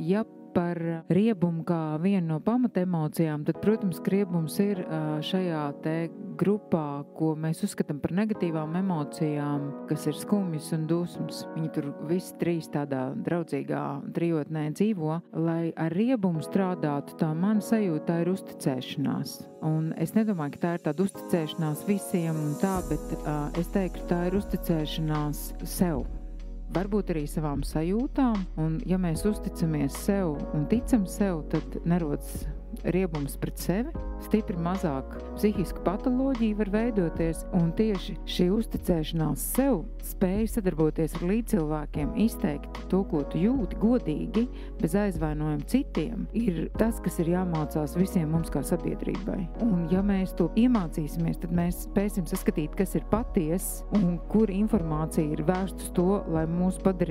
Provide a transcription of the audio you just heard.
Ja par riebumu kā vienu no pamatemocijām, tad, protams, ka riebums ir šajā te grupā, ko mēs uzskatām par negatīvām emocijām, kas ir skumjas un dusmas. Viņi tur visi trīs tādā draudzīgā trijotnē dzīvo. Lai ar riebumu strādātu, tā mana sajūta ir uzticēšanās. Un es nedomāju, ka tā ir tāda uzticēšanās visiem un tā, bet es teiktu, tā ir uzticēšanās sev. Varbūt arī savām sajūtām, un ja mēs uzticamies sev un ticam sev, tad nerodas riebums pret sevi, stipri mazāk psihiska patoloģija var veidoties, un tieši šī uzticēšanās sev, spēja sadarboties ar līdzcilvēkiem, izteikt to, ko tu jūti, godīgi, bez aizvainojuma citiem, ir tas, kas ir jāmācās visiem mums kā sabiedrībai. Un ja mēs to iemācīsimies, tad mēs spēsim saskatīt, kas ir patiess un kur informācija ir vērsta uz to, lai mūs padarītu